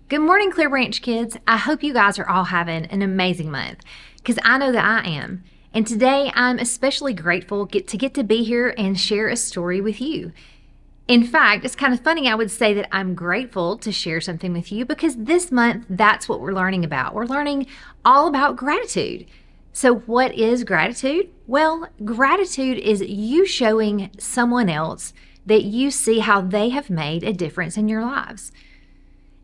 Good morning, Clearbranch kids. I hope you guys are all having an amazing month because I know that I am. And today I'm especially grateful to get to be here and share a story with you. In fact, it's kind of funny I would say that I'm grateful to share something with you because this month that's what we're learning about. We're learning all about gratitude. So what is gratitude? Well, gratitude is you showing someone else that you see how they have made a difference in your lives.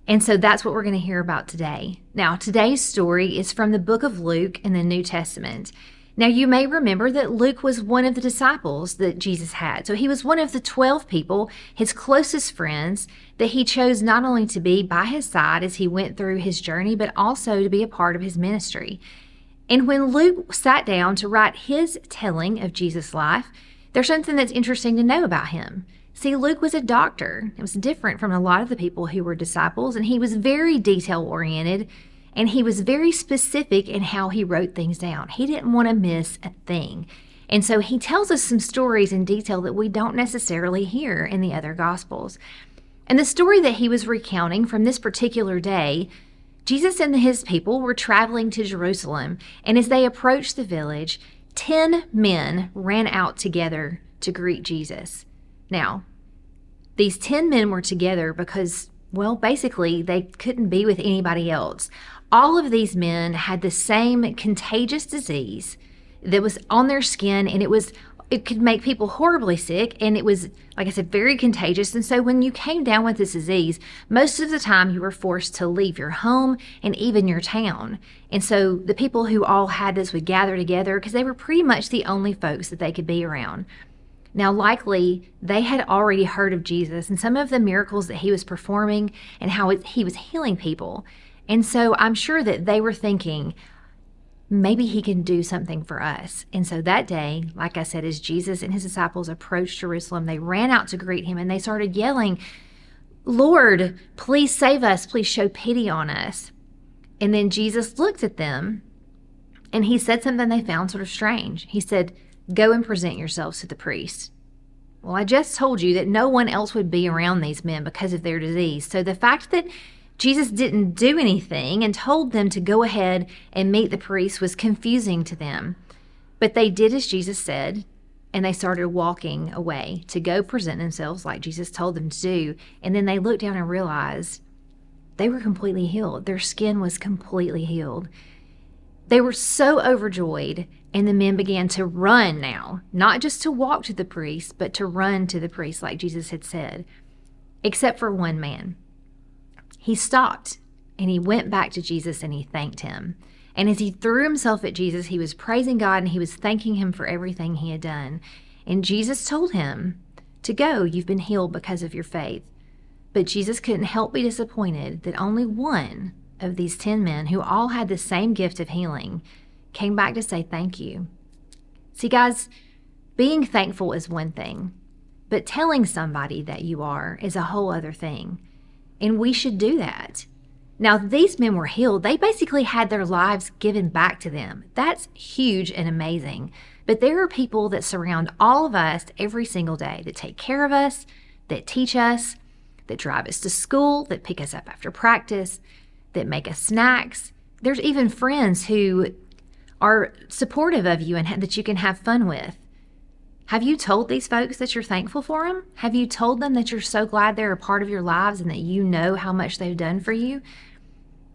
And so that's what we're going to hear about today. Now, today's story is from the book of Luke in the New Testament. Now, you may remember that Luke was one of the disciples that Jesus had. So he was one of the 12 people, his closest friends, that he chose not only to be by his side as he went through his journey, but also to be a part of his ministry. And when Luke sat down to write his telling of Jesus' life, there's something that's interesting to know about him. See, Luke was a doctor. It was different from a lot of the people who were disciples, and he was very detail-oriented, and he was very specific in how he wrote things down. He didn't want to miss a thing. And so he tells us some stories in detail that we don't necessarily hear in the other Gospels. And the story that he was recounting from this particular day, Jesus and his people were traveling to Jerusalem, and as they approached the village, 10 men ran out together to greet Jesus. Now, these 10 men were together because, well, basically they couldn't be with anybody else. All of these men had the same contagious disease that was on their skin, and it could make people horribly sick, and it was, like I said, very contagious. And so when you came down with this disease, most of the time you were forced to leave your home and even your town. And so the people who all had this would gather together because they were pretty much the only folks that they could be around. Now, likely, they had already heard of Jesus and some of the miracles that he was performing and how he was healing people. And so I'm sure that they were thinking, maybe he can do something for us. And so that day, like I said, as Jesus and his disciples approached Jerusalem, they ran out to greet him and they started yelling, "Lord, please save us. Please show pity on us." And then Jesus looked at them and he said something they found sort of strange. He said, "Go and present yourselves to the priest." Well, I just told you that no one else would be around these men because of their disease. So the fact that Jesus didn't do anything and told them to go ahead and meet the priest was confusing to them. But they did as Jesus said, and they started walking away to go present themselves like Jesus told them to do. And then they looked down and realized they were completely healed. Their skin was completely healed. They were so overjoyed, and the men began to run now, not just to walk to the priest, but to run to the priest like Jesus had said, except for one man. He stopped, and he went back to Jesus, and he thanked him. And as he threw himself at Jesus, he was praising God, and he was thanking him for everything he had done. And Jesus told him to go. You've been healed because of your faith. But Jesus couldn't help be disappointed that only one of these 10 men, who all had the same gift of healing, came back to say thank you. See, guys, being thankful is one thing, but telling somebody that you are is a whole other thing. And we should do that. Now, these men were healed. They basically had their lives given back to them. That's huge and amazing. But there are people that surround all of us every single day that take care of us, that teach us, that drive us to school, that pick us up after practice, that make us snacks. There's even friends who are supportive of you and that you can have fun with. Have you told these folks that you're thankful for them? Have you told them that you're so glad they're a part of your lives and that you know how much they've done for you?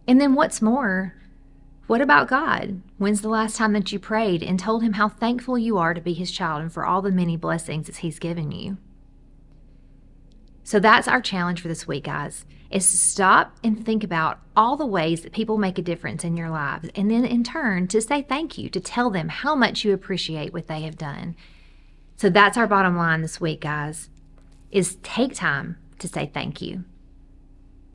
And then what's more, what about God? When's the last time that you prayed and told him how thankful you are to be his child and for all the many blessings that he's given you? So that's our challenge for this week, guys, is to stop and think about all the ways that people make a difference in your lives, and then in turn to say thank you, to tell them how much you appreciate what they have done. So that's our bottom line this week, guys, is take time to say thank you.